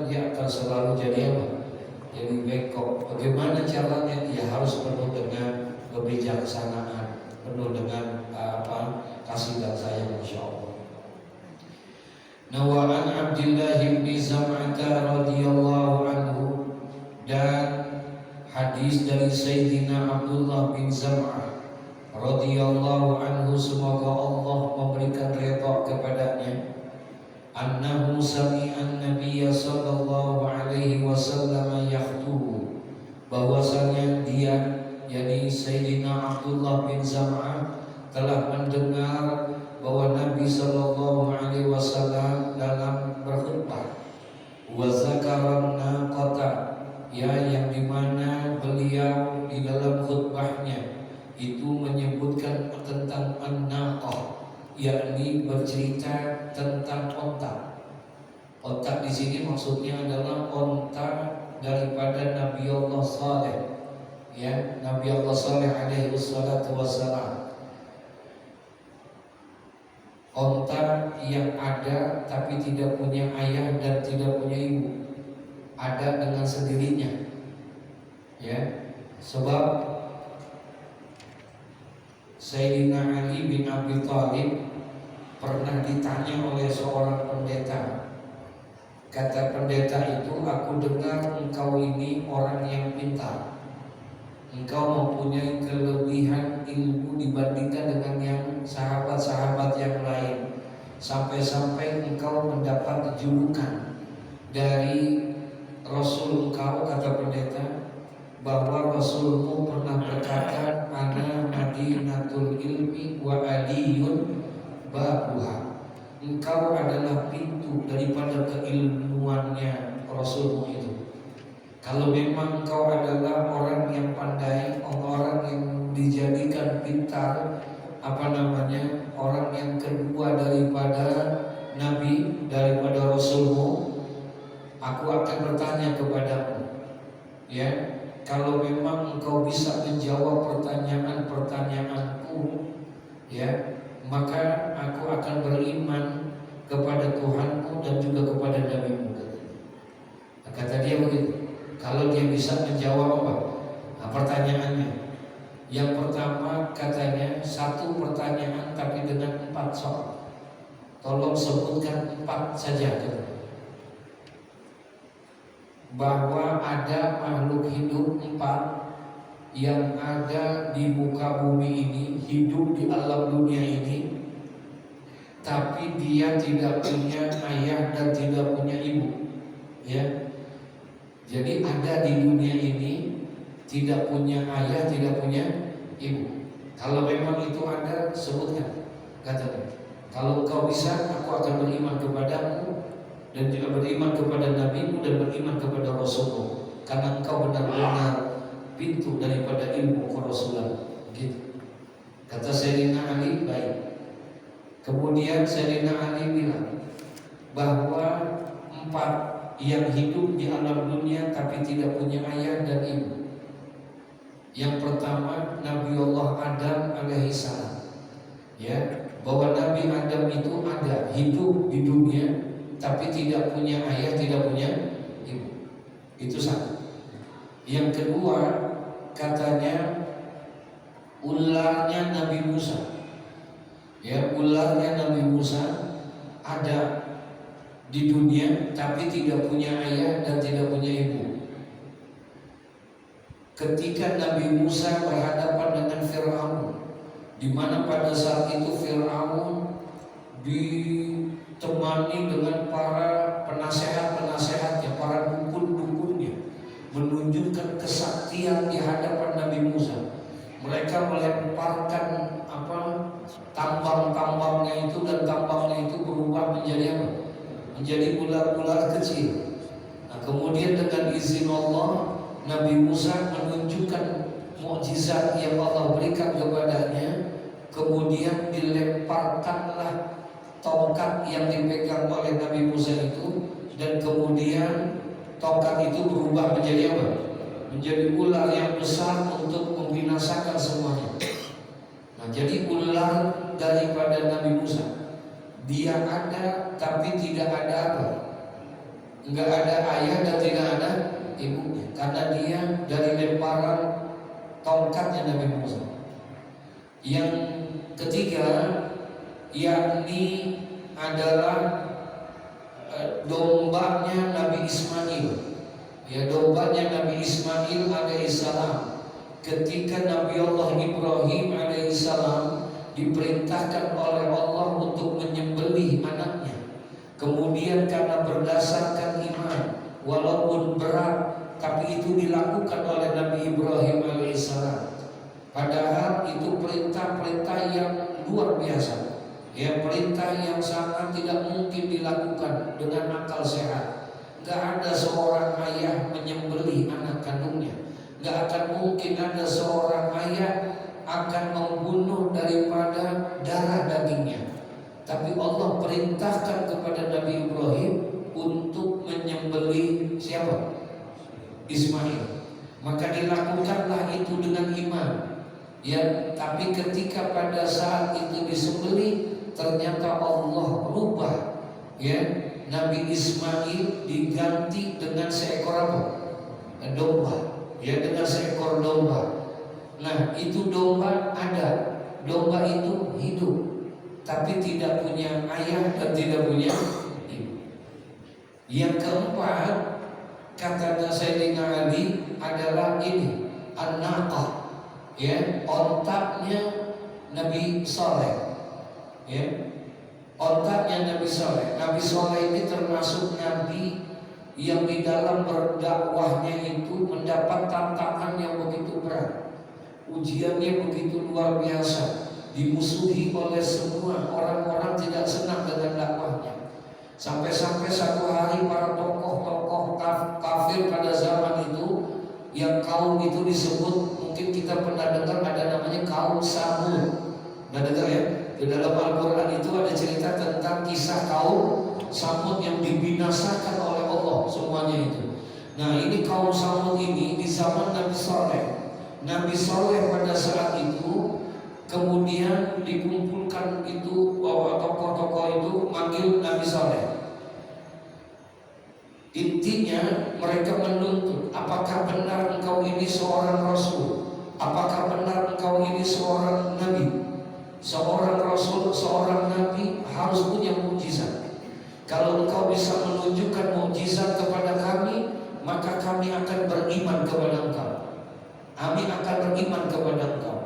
dia akan selalu jadi apa? Jadi bengkok. Bagaimana caranya? Ya harus penuh dengan kebijaksanaan, penuh dengan kasih dan sayang, insya Allah. Nawalan Abdullah bin Zam'ata radhiyallahu anhu, dan hadis dari Sayyidina Abdullah bin Zam'ah radhiyallahu anhu, semoga Allah memberikan redha kepadanya, annahu sami'an nabiyya sallallahu alaihi wasallam yakhtub, bahwasanya dia, yakni Sayyidina Abdullah bin Zam'ah, telah mendengar bahwa Nabi sallallahu alaihi wasallam dalam berkhutbah, wa zakaran naqata, ya, yang dimana beliau di dalam khutbahnya itu menyebutkan tentang an-naqah, yakni bercerita tentang onta. Onta di sini maksudnya adalah onta daripada Nabi Allah Saleh, ya, Nabi Allah Saleh alaihi wassalatu wassalam. Onta yang ada tapi tidak punya ayah dan tidak punya ibu, ada dengan sendirinya, ya. Sebab Sayyidina Ali bin Abi Thalib pernah ditanya oleh seorang pendeta. Kata pendeta itu, aku dengar engkau ini orang yang pintar, engkau mempunyai kelebihan ilmu dibandingkan dengan yang sahabat-sahabat yang lain, sampai-sampai engkau mendapat julukan dari Rasul engkau, kata pendeta, bahwa Rasulmu pernah berkata, ana madinatul ilmi wa aliyun babuha. Engkau adalah pintu daripada keilmuannya Rasulmu itu. Kalau memang engkau adalah orang yang pandai, orang yang dijadikan pintar, orang yang kedua daripada Nabi, daripada Rasulmu, aku akan bertanya kepadamu, ya, kalau memang engkau bisa menjawab pertanyaan-pertanyaanku, ya, maka aku akan beriman kepada Tuhanmu dan juga kepada Nabi-Mu. Kata dia begitu. Kalau dia bisa menjawab apa? Nah, pertanyaannya. Yang pertama katanya, satu pertanyaan tapi dengan 4 soal. Tolong sebutkan 4 saja. Bahwa ada makhluk hidup 4 yang ada di muka bumi ini, hidup di alam dunia ini, tapi dia tidak punya ayah dan tidak punya ibu, ya. Jadi ada di dunia ini tidak punya ayah, tidak punya ibu. Kalau memang itu ada, sebutkan. Katakan, kalau kau bisa, aku akan beriman kepadamu dan juga beriman kepada Nabi-Mu dan beriman kepada Rasul-Mu, karena engkau benar-benar pintu daripada ilmu kerasulan. Gitu. Kata Sayyidina Ali, baik. Kemudian Sayyidina Ali bilang bahwa 4 yang hidup di alam dunia tapi tidak punya ayah dan ibu. Yang pertama Nabi Allah Adam alaihissalam, ya, bahwa Nabi Adam itu ada hidup di dunia tapi tidak punya ayah, tidak punya ibu. Itu satu. Yang kedua katanya ularnya Nabi Musa, ya, ularnya Nabi Musa ada di dunia tapi tidak punya ayah dan tidak punya ibu. Ketika Nabi Musa berhadapan dengan Fir'aun, di mana pada saat itu Fir'aun ditemani dengan para penasehat-penasehatnya, para dukun-dukunnya, menunjukkan kesaktian di hadapan Nabi Musa. Mereka melemparkan tambang-tambangnya itu, dan tambangnya itu berubah menjadi apa? Menjadi ular-ular kecil. Nah, kemudian dengan izin Allah, Nabi Musa menunjukkan mukjizat yang Allah berikan kepadanya. Kemudian dilemparkanlah tongkat yang dipegang oleh Nabi Musa itu, dan kemudian tongkat itu berubah menjadi apa? Menjadi ular yang besar untuk membinasakan semuanya. Nah, jadi ular daripada Nabi Musa, dia ada tapi tidak ada apa? nggak ada ayah dan tidak ada ibunya, karena dia dari lemparan tongkatnya Nabi Musa. Yang ketiga yakni adalah dombanya Nabi Ismail. Ya, dombanya Nabi Ismail alaihissalam ketika Nabi Allah Ibrahim alaihissalam diperintahkan oleh Allah untuk menyembelih anaknya. Kemudian karena berdasarkan iman, walaupun berat, tapi itu dilakukan oleh Nabi Ibrahim alaihissalam. Padahal itu perintah-perintah yang luar biasa, ya, perintah yang sangat tidak mungkin dilakukan dengan akal sehat. Gak ada seorang ayah menyembelih anak kandungnya. Gak akan mungkin ada seorang ayah akan membunuh daripada darah dagingnya. Tapi Allah perintahkan kepada Nabi Ibrahim untuk menyembelih siapa? Ismail. Maka dilakukanlah itu dengan iman. Ya, tapi ketika pada saat itu disembelih, ternyata Allah rubah, ya, Nabi Ismail diganti dengan seekor apa? Domba. Ya, dengan seekor domba. Nah, itu domba ada. Domba itu hidup, tapi tidak punya ayah dan tidak punya ibu. Yang keempat, kata Sayyidina Ali adalah ini, an-naqah. Ya, ontaknya Nabi Saleh. Ya, ontaknya Nabi Saleh. Nabi Saleh ini termasuk nabi yang di dalam berdakwahnya itu mendapat tantangan yang begitu berat. Ujiannya begitu luar biasa. Dimusuhi oleh semua orang-orang, tidak senang dengan dakwahnya. Sampai-sampai satu hari para tokoh-tokoh kafir pada zaman itu, yang kaum itu disebut, mungkin kita pernah dengar, ada namanya kaum Samud. Nah, dengar ya, di dalam Al-Quran itu ada cerita tentang kisah kaum Samud yang dibinasakan oleh Allah semuanya itu. Nah, ini kaum Samud ini di zaman Nabi Saleh. Nabi Saleh pada saat itu kemudian dikumpulkan itu, bahwa tokoh-tokoh itu manggil Nabi Saleh. Intinya mereka menuntut, apakah benar engkau ini seorang rasul? Apakah benar engkau ini seorang nabi? Seorang rasul, seorang nabi harus punya mukjizat. Kalau engkau bisa menunjukkan mukjizat kepada kami, maka kami akan beriman kepada engkau. Kami akan beriman kepada engkau.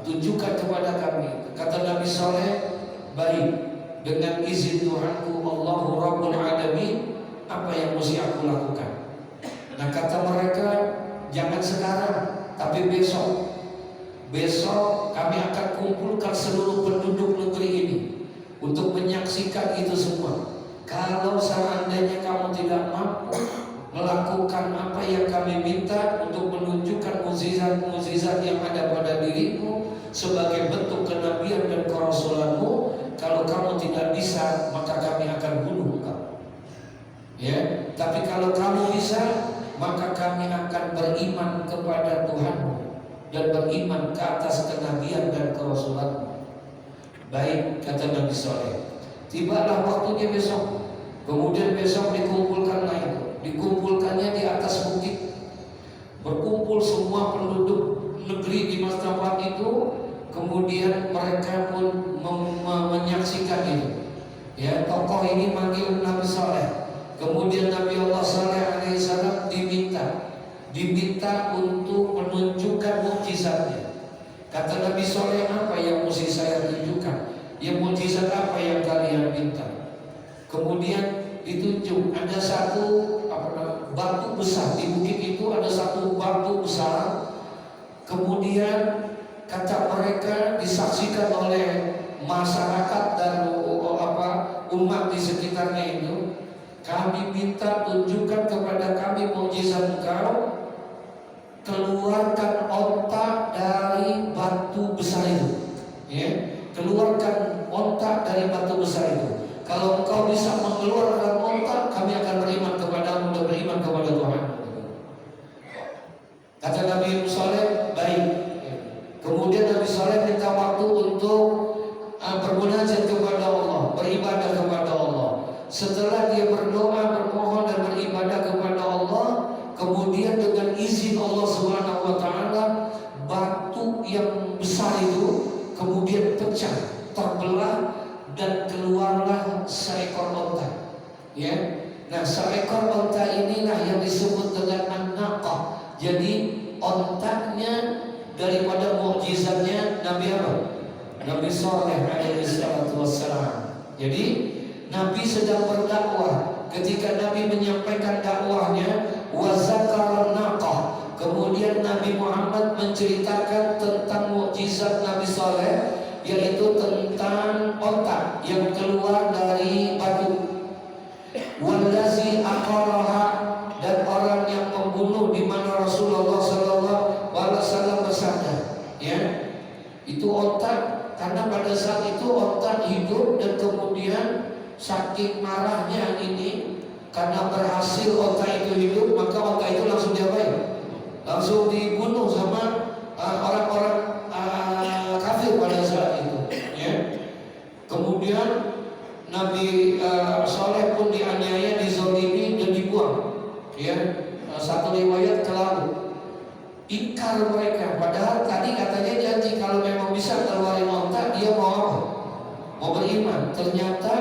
Tunjukkan kepada kami. Kata Nabi Saleh, baik, dengan izin Tuhanku Allahu Rabbul Alamin, apa yang mesti aku lakukan? Nah, kata mereka, jangan sekarang, tapi besok. Besok kami akan kumpulkan seluruh penduduk negeri ini untuk menyaksikan itu semua. Kalau seandainya kamu tidak mampu melakukan apa yang kami minta untuk menunjukkan mukjizat-mukjizat yang ada pada dirimu sebagai bentuk kenabian dan kerasulanmu, kalau kamu tidak bisa, maka kami akan bunuh engkau. Ya, tapi kalau kamu bisa, maka kami akan beriman kepada Tuhanmu dan beriman ke atas kenabian dan kerasulanmu. Baik, kata Nabi Saleh. Tibalah waktunya besok. Kemudian besok dikumpulkanlah itu. Dikumpulkannya di atas bukit. Berkumpul semua penduduk negeri di masa tempat itu. Kemudian mereka pun menyaksikan itu. Ya, tokoh ini manggil Nabi Saleh. Kemudian Nabi Allah Saleh alaihissalam diminta untuk menunjukkan mukjizatnya. Kata Nabi Saleh, apa yang mesti saya tunjukkan? Ya, mukjizat apa yang kalian minta? Kemudian ditunjuk ada satu batu besar di bukit itu, ada satu batu besar. Kemudian kata mereka disaksikan oleh masyarakat dan umat di sekitarnya itu. Kami minta tunjukkan kepada kami mukjizat engkau, keluarkan ontak dari batu besar itu. Ya, keluarkan ontak dari batu besar itu. Kalau engkau bisa mengeluarkan ontak, kami akan beriman kepadamu dan beriman kepada Tuhan. Kata Nabi Saleh, baik. Kemudian Nabi Saleh minta waktu untuk bermunajat kepada Allah, beribadah kepada Allah. Setelah dia berdoa, bermohon dan beribadah kepada Allah, kemudian dengan izin Allah Subhanahu wa taala batu yang besar itu kemudian pecah, terbelah dan keluarlah seekor onta. Ya. Nah, seekor onta inilah yang disebut dengan an-naqah. Jadi ontanya daripada mukjizatnya Nabi apa? Nabi Saleh alaihi salatu wassalam. Jadi Nabi sedang berdakwah. Ketika Nabi menyampaikan dakwahnya, wa zakara naqah. Kemudian Nabi Muhammad menceritakan tentang mukjizat Nabi Saleh, yaitu tentang onta yang keluar dari batu. Wallazi aqaraha, dan orang yang membunuh, di mana Rasulullah sallallahu alaihi wasallam bersabda, ya, itu onta, karena pada saat itu onta hidup dan kemudian saking marahnya ini karena berhasil onta itu hidup, maka onta itu langsung diapain? Langsung dibunuh sama orang-orang kafir pada saat itu, ya. Kemudian Nabi Saleh pun dianiaya, dizalimi dan dibuang, ya. Satu riwayat ke laut. Ingkar mereka, padahal tadi katanya janji kalau memang bisa keluarin onta dia mau apa? Mau beriman. Ternyata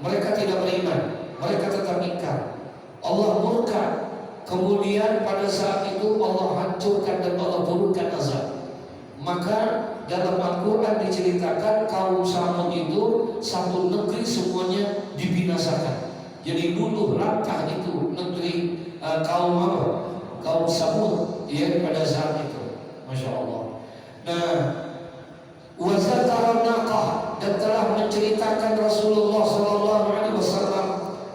mereka tidak beriman, mereka tetap ingkar. Allah murka. Kemudian pada saat itu Allah hancurkan dan Allah turunkan azab. Maka dalam Al-Quran diceritakan kaum Samud itu satu negeri semuanya dibinasakan. Jadi dulu langkah itu negeri kaum apa? Kaum Samud, ya, pada saat itu. Masya Allah. Nah, wa zakara naqah, dan telah menceritakan Rasulullah sallallahu alaihi wasallam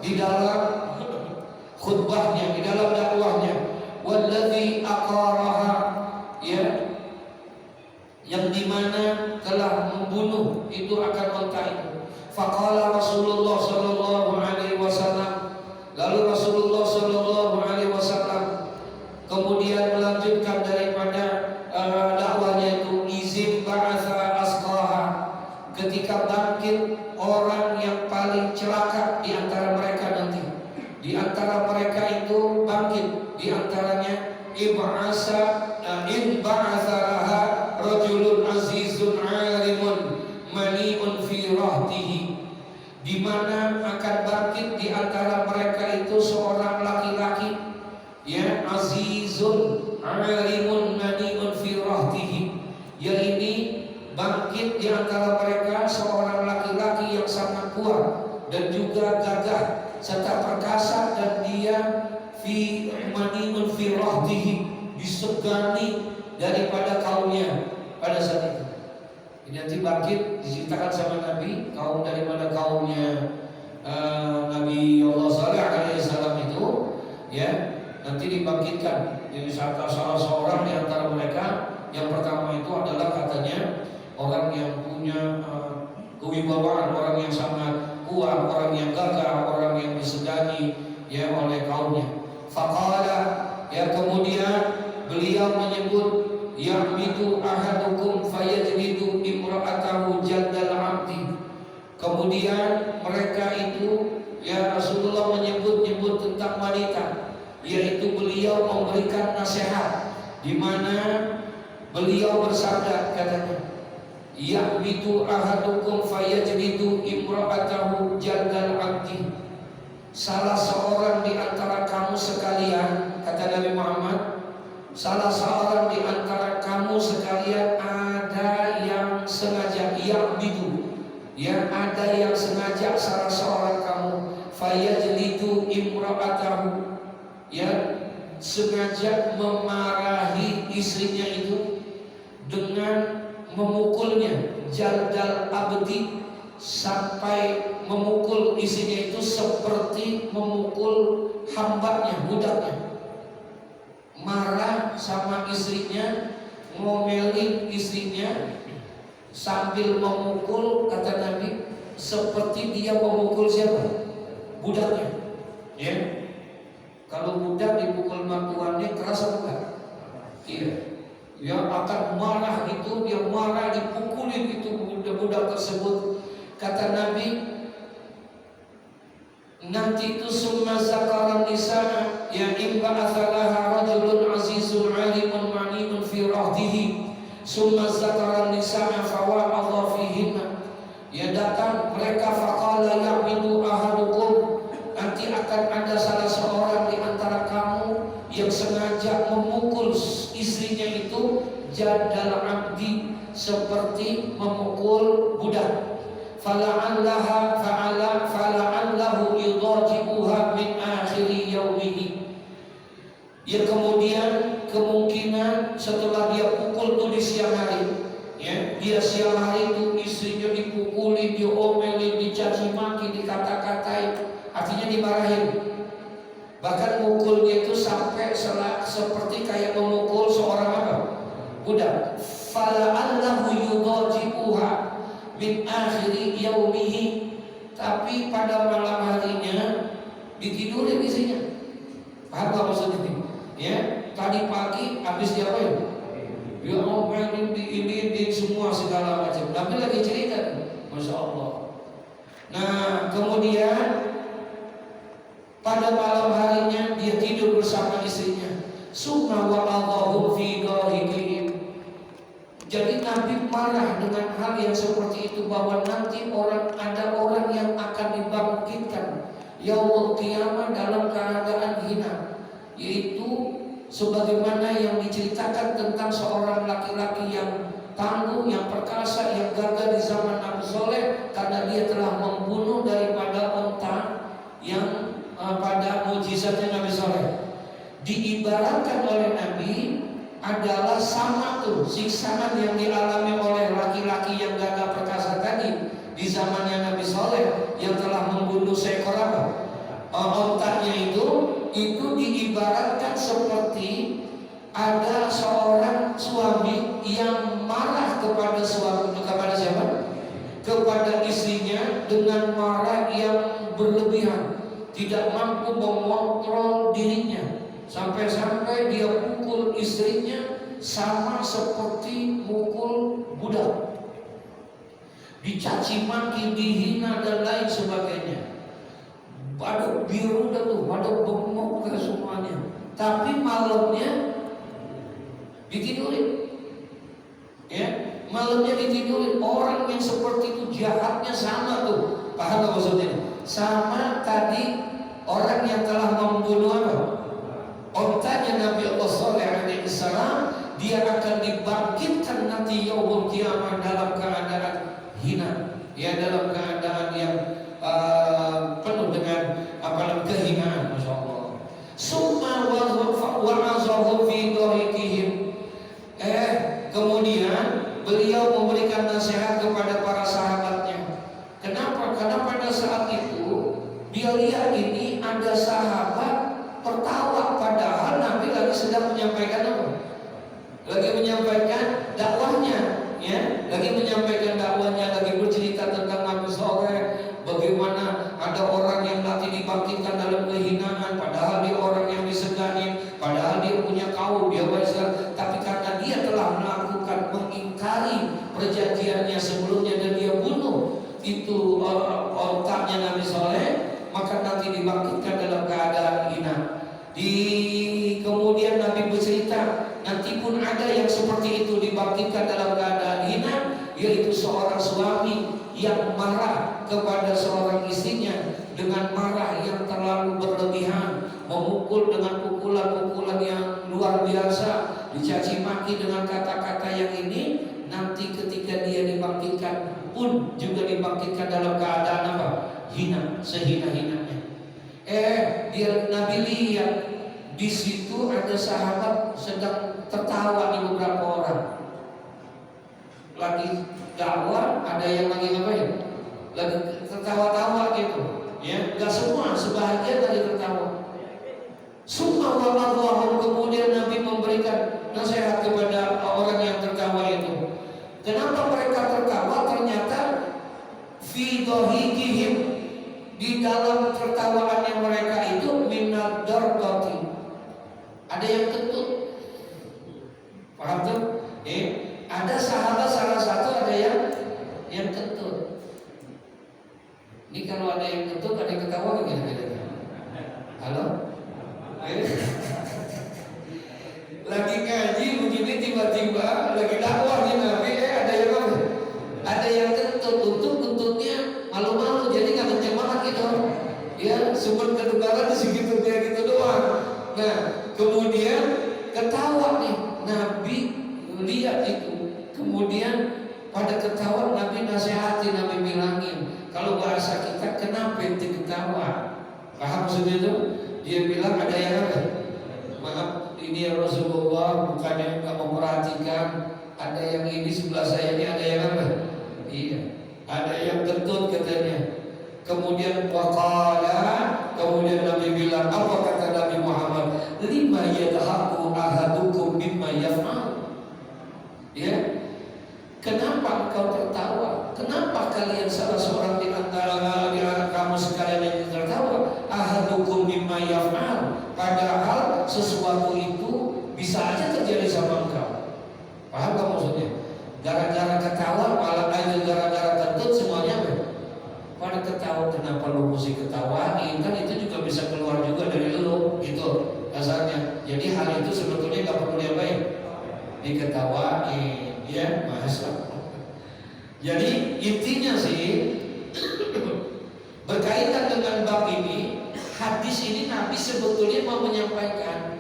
di dalam khutbahnya, di dalam dakwahnya, walladzi aqaraha, ya, yang dimana telah membunuh itu akan onta itu. Faqala Rasulullah sallallahu alaihi wasallam, lalu Rasulullah sallallahu alaihi wasallam kemudian melanjutkan daripada dakwahnya itu, izin ba'atha asqaha, ketika bangkit orang yang paling celaka di antara mereka nanti. Di antara mereka itu bangkit, di antaranya in ba'atha laha rajulun azizun alimun mani'un fi rahtihi, di mana akan bangkit di antara mereka itu seorang laki-laki, ya, azizun alimun mani'un fi rahtihi, yang ini bangkit di antara mereka seorang laki-laki yang sangat kuat dan juga gagah serta perkasa, dan dia fi mani'un fi rahtihi, disegani daripada kaumnya pada saat itu. Ini nanti bangkit diceritakan sama Nabi, kaum daripada kaumnya Nabi Allah Saleh alaihi salam itu, ya, nanti dibangkitkan. Jadi salah seorang di antara mereka, yang pertama itu adalah katanya orang yang punya kewibawaan, orang yang sangat kuat, orang yang gagah, orang yang disegani, ya, oleh kaumnya. Faqala, ya, kemudian beliau menyebut, ya'midu ahadukum fayajlidu imra'atahu jaldal 'abdi. Kemudian mereka itu, ya, Rasulullah menyebut tentang wanita, yaitu beliau memberikan nasihat, di mana beliau bersabda, katanya, ya'midu ahadukum fayajlidu imra'atahu jaldal 'abdi. Salah seorang di antara kamu sekalian, kata Nabi Muhammad, salah seorang di antara kamu sekalian ada yang sengaja, ya'midu, ya, ada yang sengaja salah seorang kamu, fayajlidu imra'atahu, ya, sengaja memarahi istrinya itu dengan memukulnya, jaldal abdi, sampai memukul istrinya itu seperti memukul hambanya, budaknya. Marah sama istrinya, ngomelin istrinya sambil memukul, kata Nabi, seperti dia memukul siapa? Budaknya, ya. Kalau budak dipukul mertuannya keras apa enggak? Iya. Dia akan marah itu, dia marah, dipukulin itu budak-budak tersebut. Kata Nabi, nanti itu summa zakaran nisaa ya imba athalaha rajulun azizun alimun mani'un fi rahdihi summa zakaran nisaa fawa'adha fihinna. Ya datang mereka faqala ya'midu ahadukum, nanti akan ada salah seorang di antara kamu yang sengaja memukul istrinya itu jadal abdi, seperti memukul budak. Fala'allahu yudaji'uha min akhiri yaumihi. Ya kemudian kemungkinan setelah dia pukul tuh di siang hari, ya dia siang hari itu istrinya dipukuli, diomelin, dicaci maki, dikata-katai, artinya dimarahin. Bahkan mukulnya itu sampai seperti kayak memukul seorang apa? Budak. Fala'allahu yudaji'uha min akhiri yaumihi, tapi pada malam harinya ditidurin isinya. Paham gak maksudnya ini? Ya, tadi pagi habis diapain? Dia ngomelin, diinin semua segala macam. Tapi lagi cerita, masya Allah. Nah, kemudian pada malam harinya dia tidur bersama istrinya. Summa wa'adhahu fi dhahikihim. Jadi Nabi marah dengan hal yang seperti itu, bahwa nanti ada orang yang akan dibangkitkan yaumul qiyamah dalam keadaan hina, yaitu sebagaimana yang diceritakan tentang seorang laki-laki yang tangguh, yang perkasa, yang gagah di zaman Nabi Soleh, karena dia telah membunuh daripada unta yang pada mujizatnya Nabi Soleh. Diibaratkan oleh Nabi adalah sama tuh siksaan yang dialami oleh laki-laki yang gagah perkasa tadi di zamannya Nabi Soleh yang telah membunuh seekor apa? Ontanya itu diibaratkan seperti ada seorang suami yang marah kepada siapa? Kepada istrinya dengan marah yang berlebihan, tidak mampu mengontrol dirinya, sampai-sampai dia pukul istrinya sama seperti mukul budak, dicaci maki, dihina dan lain sebagainya. Pada biru dah tuh, pada bengok ke semuanya. Tapi malamnya ditidurin, ya malamnya ditidurin. Orang yang seperti itu jahatnya sama tuh, paham gak maksudnya? Sama tadi orang yang telah membunuh apa? Ontanya Nabi Allah Saleh alaihi salam, dia akan dibangkitkan nanti yaumul qiyamah dalam keadaan hina, ya dalam keadaan yang penuh dengan kehinaan, masya Allah. Summa wa'azahu fi dhahikihim. Kemudian beliau memberikan nasihat kepada para sahabatnya. Kenapa? Karena pada saat itu dia lihat ini ada sahabat tertawa, padahal Nabi lagi sedang menyampaikan apa? Lagi menyampaikan dakwahnya, ya, lagi menyampaikan dakwahnya, lagi bercerita tentang Nabi Soleh, bagaimana ada orang yang nanti dibangkitkan dalam kehinaan, padahal dia orang yang disegani, padahal dia punya kaum, dia wajah, tapi karena dia telah melakukan mengingkari perjanjiannya sebelumnya dan dia bunuh itu otaknya Nabi Soleh, maka nanti dibangkitkan dalam keadaan hina. Kemudian Nabi bercerita, nanti pun ada yang seperti itu dibangkitkan dalam keadaan hina, yaitu seorang suami yang marah kepada seorang istrinya dengan marah yang terlalu berlebihan, memukul dengan pukulan-pukulan yang luar biasa, dicaci maki dengan kata-kata yang ini. Nanti ketika dia dibangkitkan pun juga dibangkitkan dalam keadaan apa? Hina, sehina-hinanya. Dia Nabi lihat di situ ada sahabat sedang tertawa di beberapa orang. Lagi dakwah, ada yang lagi ngapain? Lagi tertawa-tawa gitu. Ya, enggak semua, sebahagian lagi tertawa. Summa wa'adhahu, kemudian Nabi memberikan nasihat kepada orang yang tertawa itu. Kenapa mereka tertawa? Ternyata fi dhahikihim, di dalam tertawaannya mereka itu minad darbati, ada yang kentut. Paham tuh? Ada sahabat salah satu ada yang kentut. Ini kalau ada yang kentut, ada yang ketawa kira-kira. Halo? Lagi ngaji begini tiba-tiba lagi dakwah di Nabi, ada yang apa? Ada yang kentutnya malu-malu, jadi nggak kenceng banget gitu. Ya, sumber kedengaran di segitu dia gitu doang. Nah, kemudian ketawa nih, Nabi lihat itu. Kemudian pada ketawa, Nabi nasihati, Nabi bilangin, kalau bahasa kita kenapa ente ketawa? Paham maksudnya itu? Dia bilang ada yang apa? Maaf, ini ya Rasulullah, bukannya nggak memperhatikan. Ada yang ini sebelah saya ini ada yang apa? Iya, ada yang kentut katanya. Kemudian waqala, kemudian Nabi bilang, apa kata Nabi Muhammad? Lima yadhaku ahadukum mimma yaf'al. Ya, kenapa engkau tertawa? Kenapa kalian salah seorang di antara kamu sekalian yang tertawa? Ahadukum mimma yaf'al. Padahal sesuatu itu bisa aja terjadi sama engkau. Paham kamu maksudnya? Gara-gara ketawa malah aja gara-gara kentut semuanya apa? Pada ketawa, kenapa lu mesti ketawain? Kan itu juga bisa keluar juga dari lu, gitu kasarnya. Jadi hal itu sebetulnya nggak perlu diapain, diketawain, ya masa. Jadi intinya sih berkaitan dengan bab ini, hadis ini Nabi sebetulnya mau menyampaikan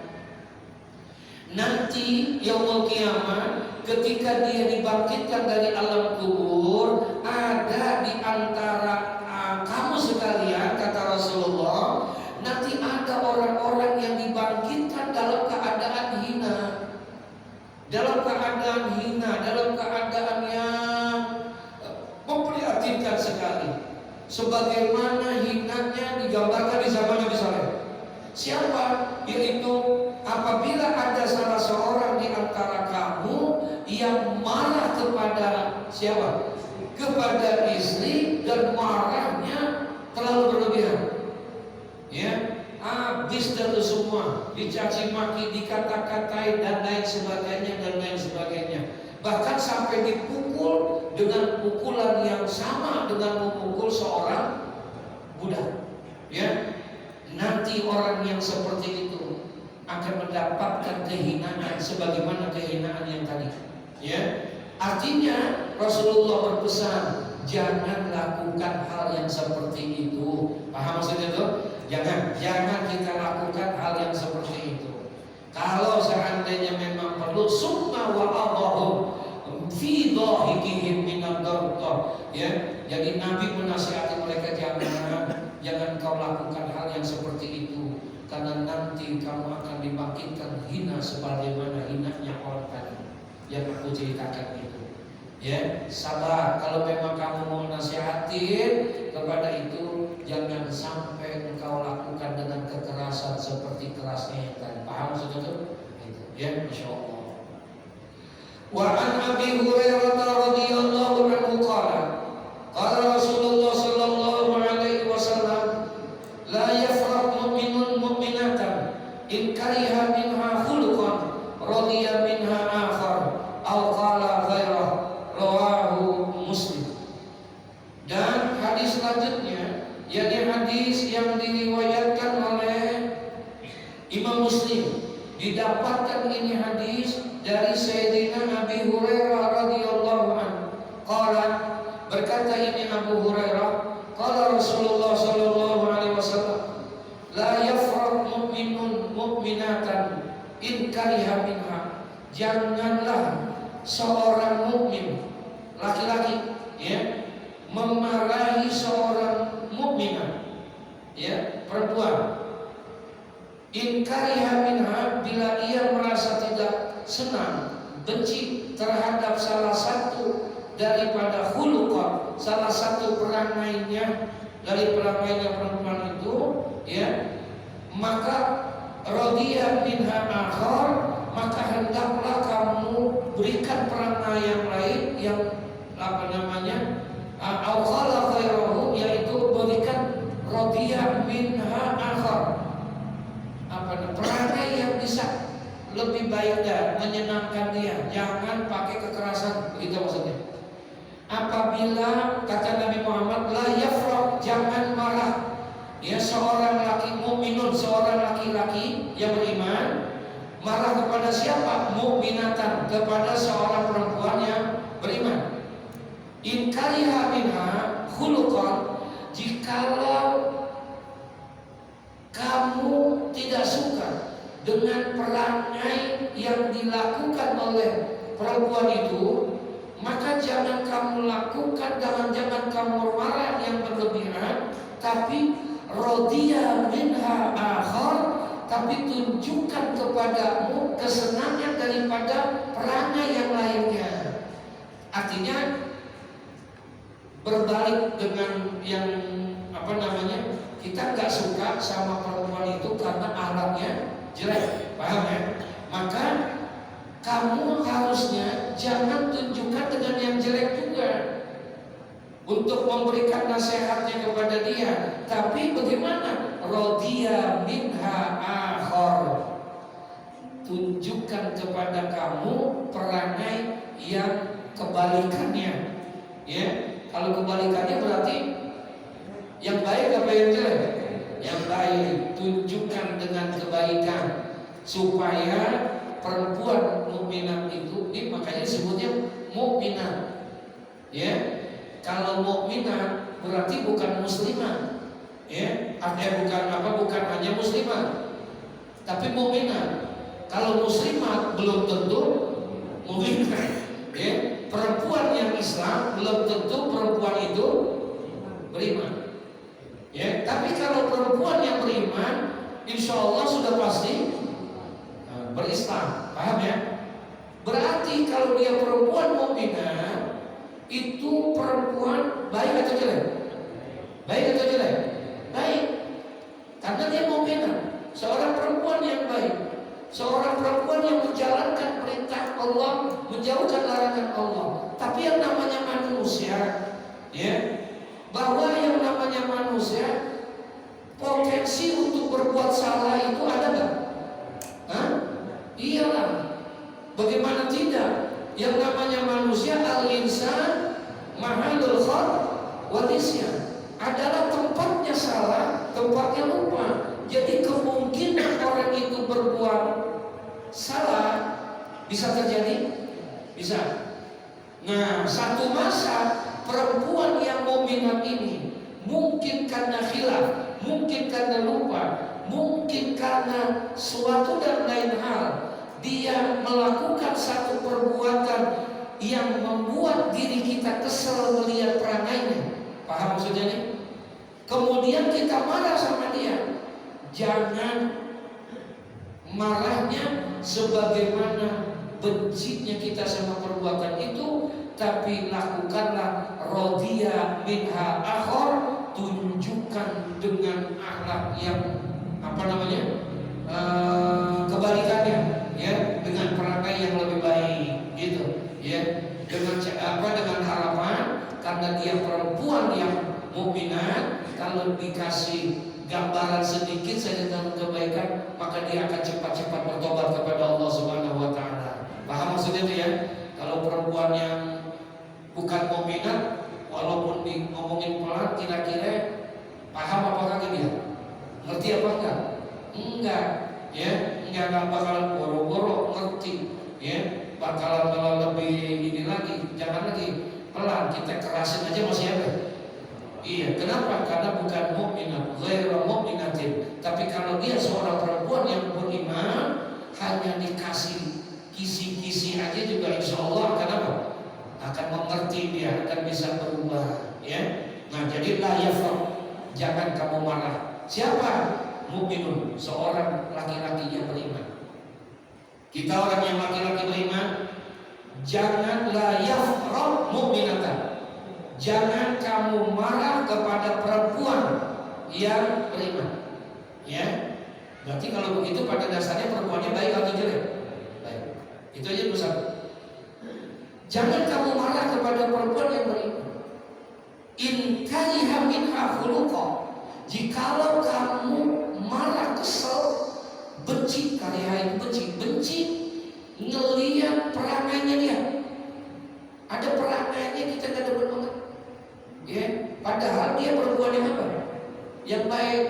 nanti yaumul kiamat ketika dia dibangkitkan dari alam kubur, ada di antara kamu sekalian, kata Rasulullah, nanti ada orang-orang yang dibangkitkan dalam keadaan hina, dalam keadaan yang memprihatinkan sekali, sebagaimana hinanya digambarkan di zaman Nabi Saleh. Siapa? Yaitu apabila ada salah seorang di antara kamu yang marah kepada siapa? Kepada istri, dan marahnya terlalu berlebihan. Ya, habis dari semua, dicaci maki, dikata-katai dan lain sebagainya. Bahkan sampai dipukul dengan pukulan yang sama dengan memukul seorang budak. Ya, nanti orang yang seperti itu akan mendapatkan kehinaan sebagaimana kehinaan yang tadi. Ya, artinya Rasulullah berpesan jangan lakukan hal yang seperti itu. Paham maksudnya itu? Jangan kita lakukan hal yang seperti itu. Kalau seandainya memang perlu, summa wa'adhahum fi dhahikihim minad dardah. Ya, jadi Nabi menasihati mereka, jangan kau lakukan hal yang seperti itu, karena nanti kamu akan dibangkitkan hina sebagaimana hinanya orang tadi yang aku ceritakan itu. Ya, sabar. Kalau memang kamu mau nasihatin kepada itu, jangan sampai engkau lakukan dengan kekerasan seperti kerasnya yang tadi. Paham maksud itu? Ya, insyaallah. Wa an Abi Hurairah radhiyallahu anhu qala Rasulullah sallallahu alaihi wasallam, la yafraq mu'minun mu'minatan in kariha minha khuluqan radiya minha akhar aw qala ghairah, rawahu Muslim. Dan hadis selanjutnya, yakni hadis yang diriwayatkan oleh Imam Muslim, didapatkan ini hadis dari Sayyidina Abi Hurairah radhiyallahu anhu. Qala, berkata ini Abu Hurairah, qala Rasulullah sallallahu alaihi wasallam, la yafraq mu'minun mu'minatan in kariha minha. Janganlah seorang mukmin laki-laki, ya, memarahi seorang mukminah, ya, perempuan. In kariha minha, bila ia merasa tidak senang, benci terhadap salah satu daripada khuluqah, salah satu perangainya dari perangainya perempuan itu, ya, maka radiya minha akhar, maka hendaklah kamu berikan perangai yang lain yang apa namanya, au qala ghairahu, yaitu berikan radiya minha akhar, perangai yang bisa lebih baik dan menyenangkan dia. Jangan pakai kekerasan, begitu maksudnya. Apabila kata Nabi Muhammad la yafraq, jangan marah. Ya, seorang laki mukminun, seorang laki-laki yang beriman marah kepada siapa? Mukminatan, kepada seorang perempuan yang beriman. In kariha minha khuluqan, jikalau kamu tidak suka dengan perangai yang dilakukan oleh perempuan itu, maka jangan kamu lakukan, jangan kamu marah yang berlebihan, tapi rodiya minha akhar, tapi tunjukkan kepadamu kesenangan daripada perangai yang lainnya. Artinya berbalik dengan yang kita nggak suka sama perempuan itu karena akhlaknya jelek, paham ya? Maka kamu harusnya jangan tunjukkan dengan yang jelek juga untuk memberikan nasihatnya kepada dia. Tapi bagaimana? Rodiya minha akhar, tunjukkan kepada kamu perangai yang kebalikannya. Ya, kalau kebalikannya berarti yang baik apa yang jelek? Yang baik. Tunjukkan dengan kebaikan supaya perempuan mukminat itu, ini makanya disebutnya mukminat. Ya, kalau mukminat berarti bukan muslimah. Ya, bukan hanya muslimah, tapi mukminat. Kalau muslimah belum tentu mukminat. Ya, perempuan yang Islam belum tentu perempuan itu beriman. Ya, tapi kalau perempuan yang beriman, insya Allah sudah pasti berislam, paham ya? Berarti kalau dia perempuan mukminah, itu perempuan baik atau jelek? Baik atau jelek? Baik, karena dia mukminah. Seorang perempuan yang baik, seorang perempuan yang menjalankan perintah Allah, menjauhkan larangan Allah. Tapi yang namanya manusia, ya, bahwa yang namanya manusia potensi untuk berbuat salah itu ada nggak? Iyalah. Bagaimana tidak? Yang namanya manusia al-insan mahallul khata wa nisyan, adalah tempatnya salah, tempatnya lupa. Jadi kemungkinan orang itu berbuat salah bisa terjadi, bisa. Nah, satu masa perempuan yang mukminat ini mungkin karena khilaf, mungkin karena lupa, mungkin karena suatu dan lain hal, dia melakukan satu perbuatan yang membuat diri kita kesel melihat perangainya. Paham maksudnya nih? Kemudian kita marah sama dia. Jangan marahnya sebagaimana bencinya kita sama perbuatan itu, tapi lakukanlah rodiya minha akhar, tunjukkan dengan akhlak yang kebalikannya, ya, dengan perangai yang lebih baik, gitu, ya, dengan harapan karena dia perempuan yang mukminat, kalau dikasih gambaran sedikit saja tentang kebaikan, maka dia akan cepat-cepat bertobat kepada Allah Subhanahu wa taala. Paham maksudnya itu ya? Kalau perempuan yang bukan mukminat, walaupun ngomongin pelan, kira-kira paham apa kagak dia? Ngerti apa enggak? Enggak, ya, enggak bakalan boro-boro ngerti, ya, bakalan lebih ini lagi, jangan lagi pelan, kita kerasin aja masih ada. Iya, kenapa? Karena bukan mukminat, ghairu mukminatin. Tapi kalau dia seorang perempuan yang beriman, hanya dikasih kisi-kisi aja juga insya Allah akan apa? Akan mengerti, dia akan bisa berubah, ya. Nah, jadi la yafraq, jangan kamu marah. Siapa? Mukminun, seorang laki-laki yang beriman. Kita orang yang laki-laki beriman, jangan la yafraq mukminatan. Jangan kamu marah kepada perempuan yang beriman, ya. Berarti kalau begitu pada dasarnya perempuannya baik atau jelek? Baik. Itu aja dulu satu. Jangan kamu marah kepada perempuan yang beriman. In kariha minha khuluqa, jikalau kamu marah, kesel, benci, kariha itu benci ngelihat perangainya dia. Ada perangainya kita nggak demen banget. Ya, padahal dia perempuan yang apa? Yang baik.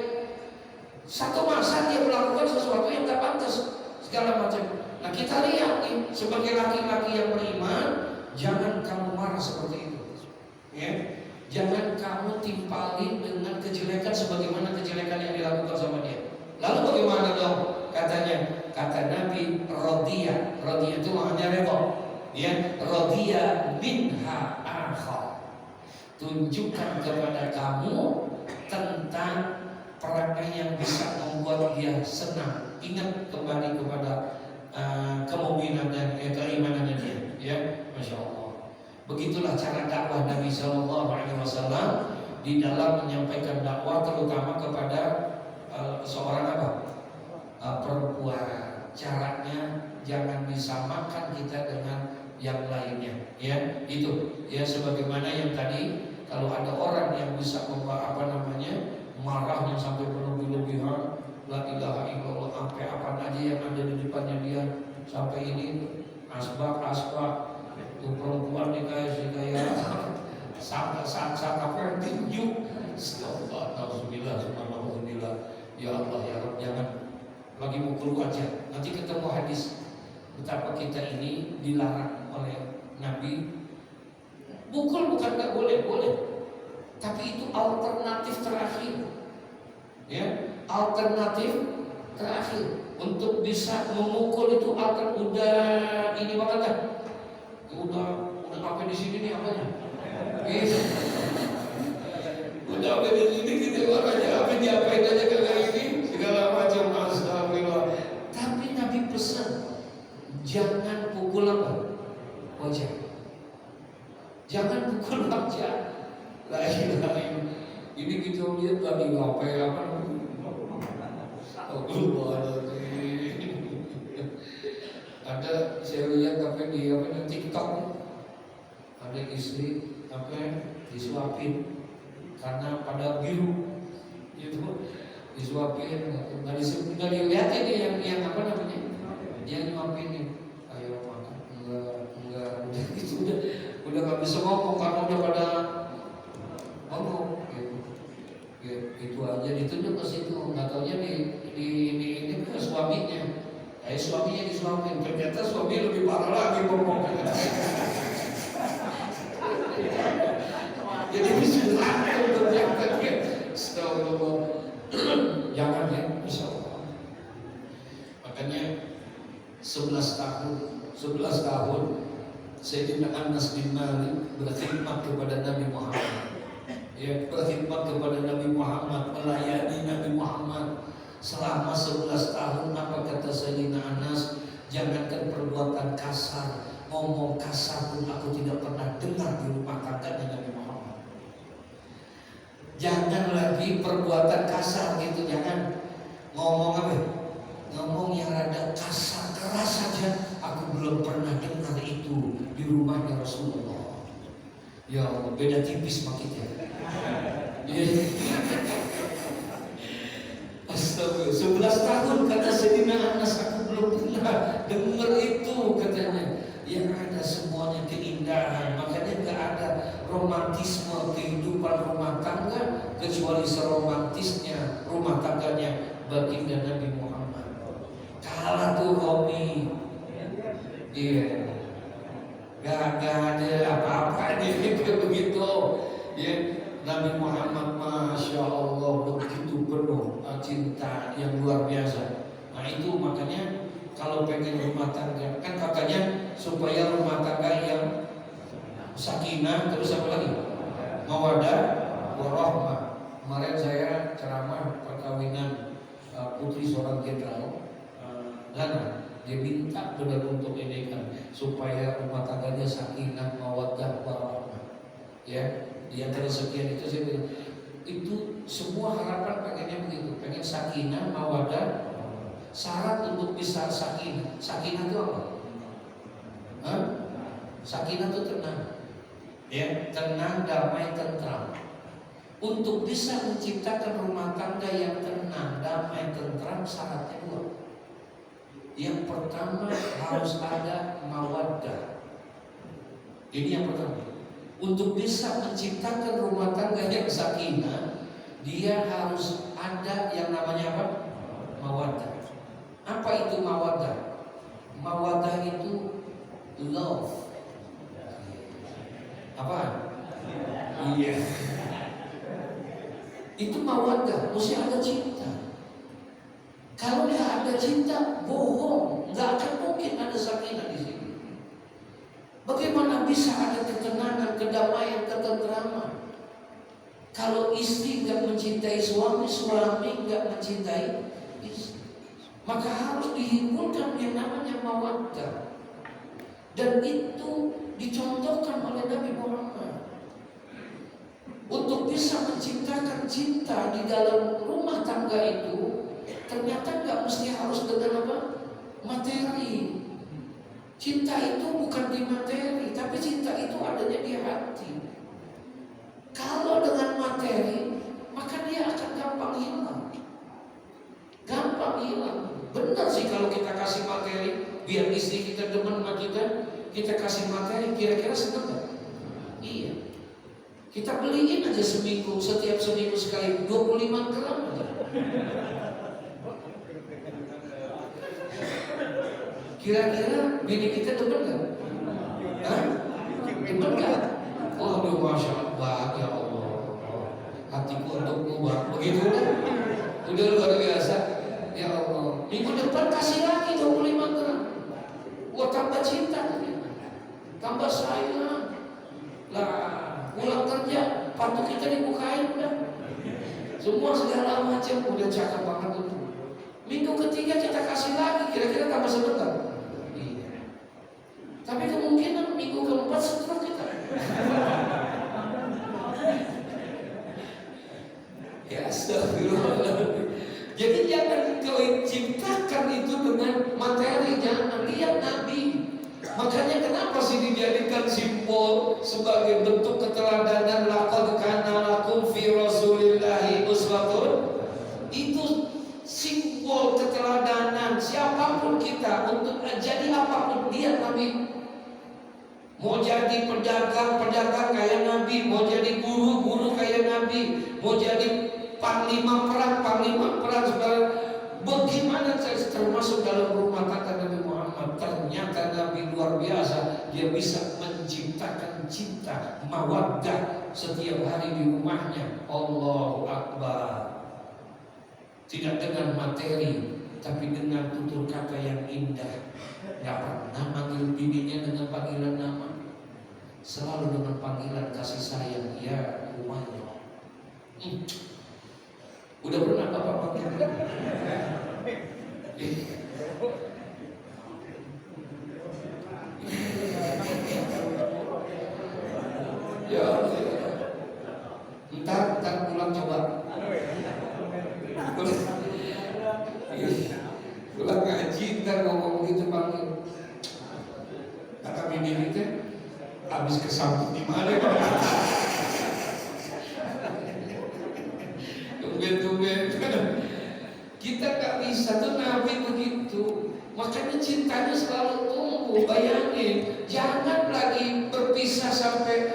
Satu masa dia melakukan sesuatu yang tak pantas, segala macam. Nah kita lihat nih, sebagai laki-laki yang beriman, jangan kamu marah seperti itu. Ya, jangan kamu timpalin dengan kejelekan sebagaimana kejelekan yang dilakukan sama dia. Lalu bagaimana dong? Katanya, kata Nabi, rodiya itu maknanya redha. Ya, rodiya minha akhar. Tunjukkan kepada kamu tentang perangai yang bisa membuat dia senang. Ingat kembali kepada kemungkinan dan keimanannya dia. Ya, masya Allah. Begitulah cara dakwah Nabi Shallallahu Alaihi Wasallam di dalam menyampaikan dakwah, terutama kepada seorang apa? Perempuan. Caranya jangan disamakan kita dengan yang lainnya. Ya, itu. Ya, sebagaimana yang tadi, kalau ada orang yang bisa marahnya sampai berlebih-lebihan, la ilaha illallah, sampai apa aja yang ada di depannya dia, sampai ini asbak itu perempuan dikasih kayak saat apa tinju. Astagfirullah, subhanallah, ya Allah ya Rabb, jangan lagi mukul aja. Nanti ketemu hadis betapa kita ini dilarang oleh Nabi. Mukul bukan nggak boleh, tapi itu alternatif terakhir. Ya, alternatif terakhir untuk bisa memukul itu udah ini banget kan? Udah apa di sini nih apanya? Udah apa di sini gitu makanya apa diapain aja kayak ini segala macam, astagfirullah. Tapi Nabi pesan jangan pukul apa? Wajah. Jangan pukul wajah. La ilaha illallah. Ini kita lihat tadi apa? Ada saya lihat di TikTok, ada istri disuapin karena pada biru itu disuapin, nggak dilihatin dia yang apa namanya, dia nyuapin, ayo makan, enggak itu udah nggak bisa ngomong karena udah pada ngomong gitu aja, ditunjuk ke situ, nggak taunya ini ke suaminya. Suaminya disuapin, ternyata suami lebih parah lagi ngomong. Jadi bismillah untuk astagfirullah. Jangan ya, insyaallah. Makanya 11 tahun Sayyidina Anas bin Malik berkhidmat kepada Nabi Muhammad. Ya, berkhidmat kepada Nabi Muhammad, melayani Nabi Muhammad selama 11 tahun. Apa kata Sayyidina Anas? Jangankan perbuatan kasar, ngomong kasar pun aku tidak pernah dengar di rumah tangganya Nabi Muhammad. Jangan lagi perbuatan kasar gitu, jangan ngomong apa? Ngomong yang rada kasar, keras saja aku belum pernah dengar itu di rumahnya Rasulullah. Ya Allah, beda tipis makanya. Astagfirullah, 11 tahun kata Sayyidina Anas aku belum pernah dengar itu katanya. Yang ada semuanya keindahan, makanya gak ada romantisme kehidupan rumah tangga kecuali seromantisnya rumah tangganya baginda Nabi Muhammad. Kalah tuh Romi. Iya. Gak ada apa-apa nih begitu. Ya, Nabi Muhammad Masya Allah begitu penuh cinta yang luar biasa. Nah itu makanya kalau pengen rumah tangga, kan katanya supaya rumah tangga yang sakinah, terus apa lagi? Mawaddah warahmah. Kemarin saya ceramah perkawinan putri seorang jenderal Lana. Dia minta benar untuk ini kan supaya rumah tangganya sakinah, mawaddah warahmah. Ya, di antara sekian itu saya bilang, itu semua harapan pengennya begitu, pengen sakinah, mawaddah. Syarat untuk bisa sakinah itu apa? Sakinah itu tenang, ya, tenang, damai, tentram. Untuk bisa menciptakan rumah tangga yang tenang, damai, tentram, syaratnya dua. Yang pertama harus ada mawaddah. Ini yang pertama. Untuk bisa menciptakan rumah tangga yang sakinah, dia harus ada yang namanya apa? Mawaddah. Apa itu mawaddah? Mawaddah itu love. Apa? Iya. Itu mawaddah, mesti ada cinta. Kalau nggak ada cinta, bohong, nggak akan mungkin ada sakinah di sini. Bagaimana bisa ada ketenangan, kedamaian, ketentraman? Kalau istri nggak mencintai suami, suami nggak mencintai istri, maka harus dihimpunkan yang namanya mawaddah. Dan itu dicontohkan oleh Nabi Muhammad. Untuk bisa menciptakan cinta di dalam rumah tangga itu, ternyata nggak mesti harus dengan apa? Materi. Cinta itu bukan di materi, tapi cinta itu adanya di hati. Kalau dengan materi, maka dia akan gampang hilang. Gampang hilang. Benar sih kalau kita kasih materi, biar istri kita demen sama kita kasih materi, kira-kira senang gak? Iya. Kita beliin aja seminggu, setiap seminggu sekali 25 gram aja. Kira-kira bini kita demen gak? Hah? Demen gak? Oh, aduh, Masya Allah, ya Allah, hatiku untukmu bang. Begitu kan? Udah luar biasa. Ya Allah, minggu depan kasih lagi 25 gram. Wah, tambah cinta, tambah sayang. Lah, pulang kerja, patu kita dibukain udah. Semua segala macam udah cakep banget itu. Minggu ketiga kita kasih lagi, kira-kira tambah sebentar. Tapi kemungkinan minggu keempat setelah kita. Ya astagfirullah. Jadi jangan kau ciptakan itu dengan materi, jangan. Lihat Nabi. Makanya kenapa sih dijadikan simbol sebagai bentuk keteladanan, laqad kana lakum fi rasulillahi uswatun. Itu simbol keteladanan siapapun kita untuk jadi apapun. Dia Nabi. Mau jadi pedagang kayak Nabi, mau jadi guru kayak Nabi, mau jadi panglima perang segala. Bagaimana termasuk dalam rumah tangga Nabi Muhammad? Ternyata Nabi luar biasa. Dia bisa menciptakan cinta, mawaddah setiap hari di rumahnya. Allahu Akbar. Tidak dengan materi, tapi dengan tutur kata yang indah. Gak pernah manggil bininya dengan panggilan nama, selalu dengan panggilan kasih sayang. Ya rumahnya. Udah pernah Bapak panggil? Ya, ntar pulang coba. Pulang ngaji ntar ngomong gitu panggil. Kata bini kita, habis kesambut di mana Pak? Tumben. Kita gak bisa tuh Nabi begitu. Makanya cintanya selalu tumbuh. Bayangin, jangan lagi berpisah sampai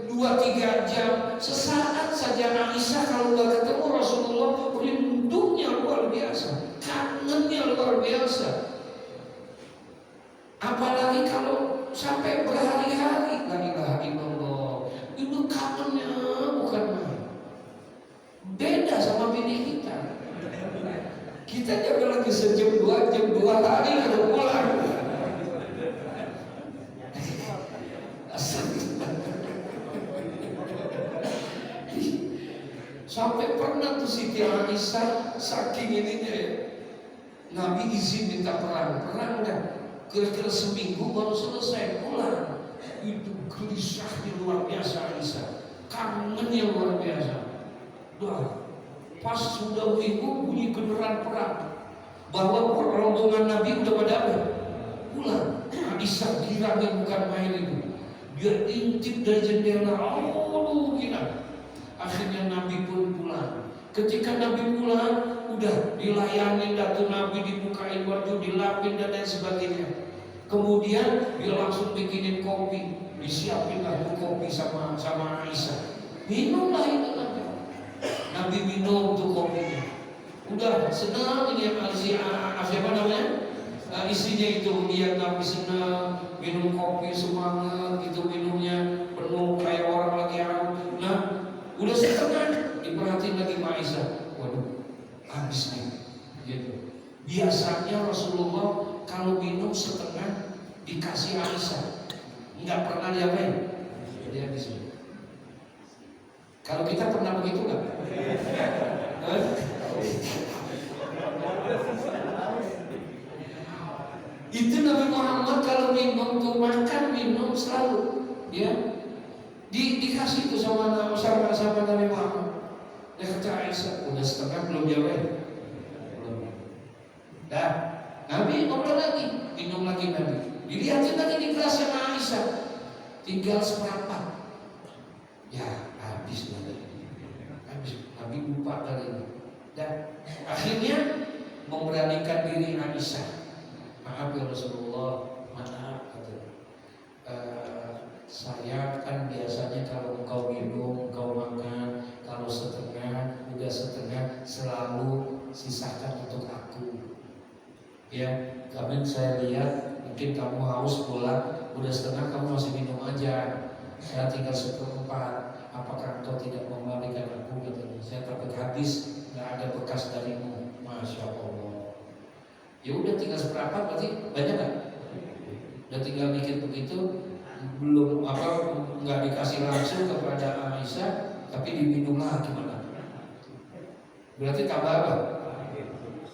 2-3 jam. Sesaat saja Aisyah kalau gak ketemu Rasulullah, rindunya luar biasa, kangennya luar biasa. Apalagi kalau sampai berhari-hari. La ilaha illallah. Itu kangennya bukan main. Beda sama bini kita. Kita jangan lagi sejam 2 jam 2 hari lalu pulang. Sampai pernah tuh Siti Aisyah saking ininya ya, Nabi izin minta perang dah. Kira-kira seminggu baru selesai pulang. Itu gelisahnya luar biasa Aisyah, kangennya luar biasa. Pas sudah minggu bunyi genderan perang, bahwa rombongan Nabi udah pada apa? Pulang. Aisyah girangnya bukan main itu. Dia intip dari jendela, gila. Akhirnya Nabi pun pulang. Ketika Nabi pulang, udah dilayani datu Nabi, dibukain baju, dilapin dan lain sebagainya. Kemudian dia langsung bikinin kopi. disiapin lah tuh kopi sama Aisyah. Minumlah itu Nabi. Nabi minum tuh kopinya. Udah senang ini siapa namanya? Istrinya itu lihat Nabi senang minum kopi, semangat gitu minumnya penuh kayak orang lagi harum. Nah, udah setengah diperhatiin lagi Mbak Aisyah. Waduh, habis nih. Gitu. Biasanya Rasulullah kalau minum setengah dikasih Aisyah, nggak pernah diapain? Dia habis. Kalau kita pernah begitu nggak? Itu Nabi Muhammad kalau minum tuh makan minum selalu, ya dikasih tuh sama Nabi Muhammad. Dia kata Aisyah, udah setengah belum diapain? Belum. Dah, Nabi ngobrol lagi, minum lagi Nabi. Dilihatin lagi di gelasnya Aisyah, tinggal seperempat. Ya habis Nabi. Nabi lupa kali ini. Dan akhirnya memberanikan diri Aisyah. Maaf ya Rasulullah, maaf kata. Saya kan biasanya kalau engkau minum, engkau makan, kalau setengah, udah setengah selalu sisakan untuk aku. Ya, kami saya lihat mungkin kamu haus pulang, udah setengah kamu masih minum aja. Saya tinggal seperempat. Apakah engkau tidak membalikan aku? Katanya. Saya takut habis, nggak ada bekas darimu. Masya Allah. Ya udah tinggal seperempat, berarti banyak nggak? Udah tinggal dikit begitu, belum nggak dikasih langsung kepada Aisyah, tapi diminum lah gimana? Berarti tambah apa?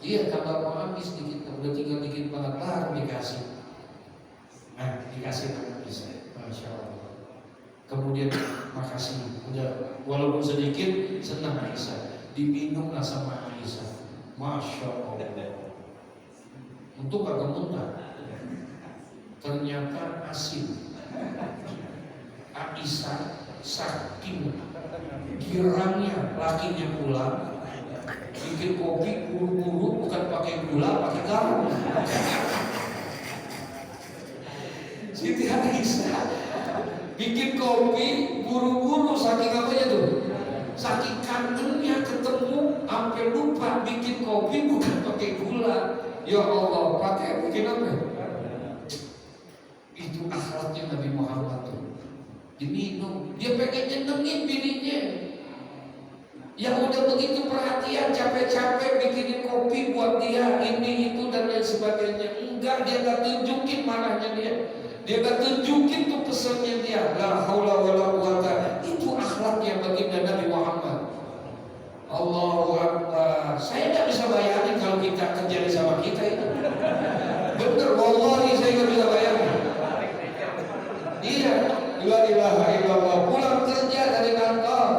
Iya tambah mau habis dikit, udah tinggal dikit banget baru dikasih. Nah dikasih Aisyah, Masya Allah. Kemudian makasih, udah walaupun sedikit senang Aisyah, diminumlah sama Aisyah, Masya Allah. Untuk agak muntah, ternyata asin. Aisyah saking girangnya lakinya pulang, bikin kopi buru-buru, bukan pakai gula, pakai garam. Siti Aisyah bikin kopi buru-buru, saking apanya tuh? Saking kangennya ketemu, sampai lupa bikin kopi bukan pakai gula. Ya Allah, pakai bikin apa? Itu akhlaknya Nabi Muhammad tuh. Diminum, dia pengen nyenengin bininya. Yang udah begitu perhatian, capek-capek bikinin kopi buat dia, ini itu dan lain sebagainya. Enggak, dia gak tunjukin marahnya dia. Dia gak tunjukin tuh pesannya dia. La haula wala quwata. Itu akhlaknya baginda Nabi Muhammad. Allahu Akbar. Saya gak bisa bayangin kalau kita terjadi sama kita itu. Bener, wallahi saya gak bisa bayangin. Iya, la ilaha illallah. Pulang kerja dari kantor.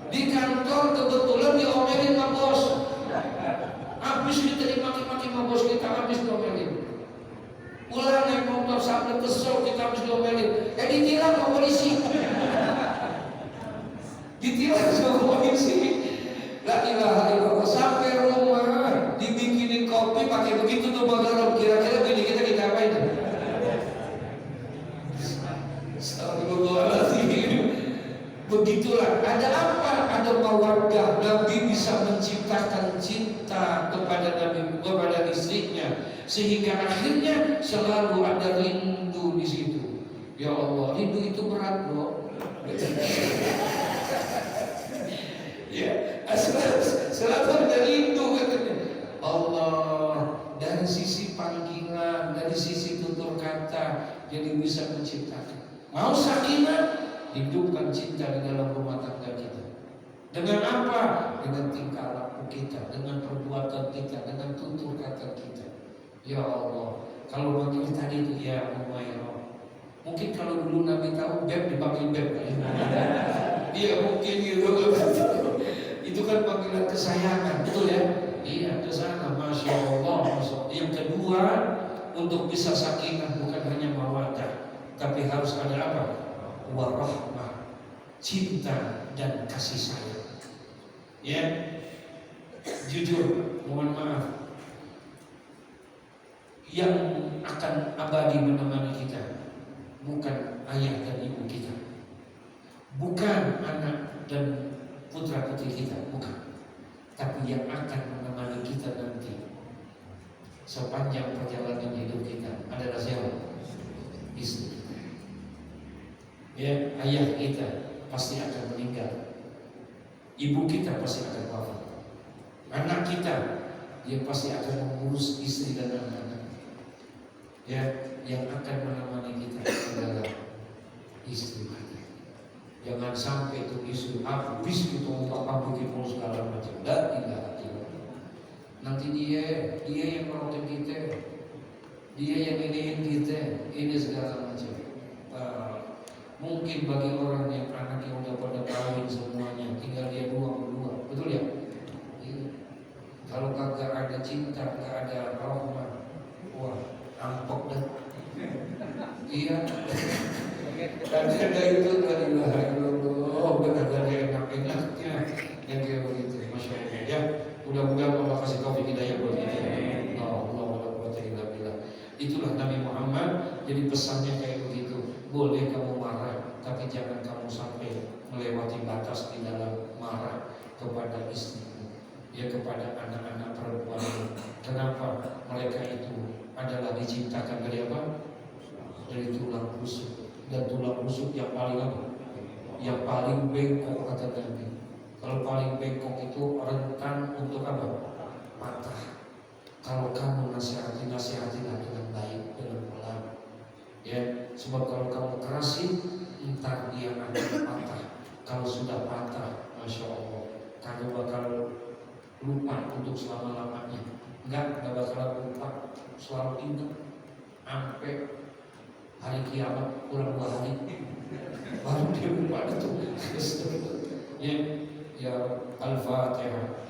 Di kantor kebetulan diomelin sama bos. Habis diterima maki-maki sama bos kita, habis diomelin. Pulang naik motor sampai kesel, kita habis diomelin. Ditilang sama polisi. Ditilang sama polisi. La ilaha illallah. Sampai rumah dibikinin kopi pakai begitu tuh garam. Kira-kira bini kita apa itu? Astagfirullahaladzim. Begitulah. Ada apa? Ada mawaddah. Nabi bisa menciptakan cinta kepada Nabi, kepada istrinya, sehingga akhirnya selalu ada rindu di situ. Ya Allah, rindu itu berat, bro. Ya, selalu ada rindu katanya. Allah, dari sisi panggilan, dari sisi tutur kata, jadi bisa menciptakan. Mau sakinah, hidupkan cinta di dalam rumah tangga kita. Dengan apa? Dengan tingkah laku kita, dengan perbuatan kita, dengan tutur kata kita. Ya Allah, kalau manggil tadi itu ya Umairah. Mungkin kalau dulu Nabi tahu Beb dipanggil Beb. Iya mungkin gitu. Itu kan panggilan kesayangan, betul ya? Iya, kesana, Masya Allah. Yang kedua, untuk bisa sakinah bukan hanya mawaddah, tapi harus ada apa? Warahmah, cinta dan kasih sayang. Ya, jujur, mohon maaf, yang akan abadi menemani kita bukan ayah dan ibu kita, bukan anak dan putra putri kita, bukan. Tapi yang akan menemani kita nanti sepanjang perjalanan hidup kita adalah siapa? Istri kita. Ya, ayah kita pasti akan meninggal, ibu kita pasti akan wafat, anak kita dia pasti akan mengurus istri dan anak-anak. Ya, yang akan menemani kita adalah istri kita. Jangan sampai itu istri habis itu untuk bikin pun segala macam. Dan tidak. Nanti dia yang merotin kita, dia yang iniin kita, ini segala macam. Mungkin bagi orang yang anak yang udah pada kawin semuanya, tinggal dia berdua, betul ya? Kalau kagak ada cinta, kagak ada rahmat, wah, ampok dah. Iya. Tadi ada itu tadi lah, benar dari enak-enaknya yang kayak begitu, masya Allah. Ya, mudah-mudahan Allah kasih taufik hidayah buat kita. Itulah Nabi Muhammad. Jadi pesannya kayak begitu. Boleh kamu marah, tapi jangan kamu sampai melewati batas di dalam marah kepada istrimu, ya, kepada anak-anak perempuan. Kenapa? Mereka itu adalah diciptakan dari apa? Dari tulang rusuk. Dan tulang rusuk yang paling apa? Yang paling bengkok kata Nabi. Kalau paling bengkok itu rentan untuk apa? Patah. Kalau kamu nasihatilah dengan baik, dengan pelan. Ya, sebab kalau kamu kerasin, entar dia akan patah. Kalau sudah patah, masya Allah, kamu bakal lupa untuk selama-lamanya. Enggak bakal lupa, selalu ingat sampai hari kiamat kurang 2 hari baru dia lupa itu. Ya, ya Al-Fatihah.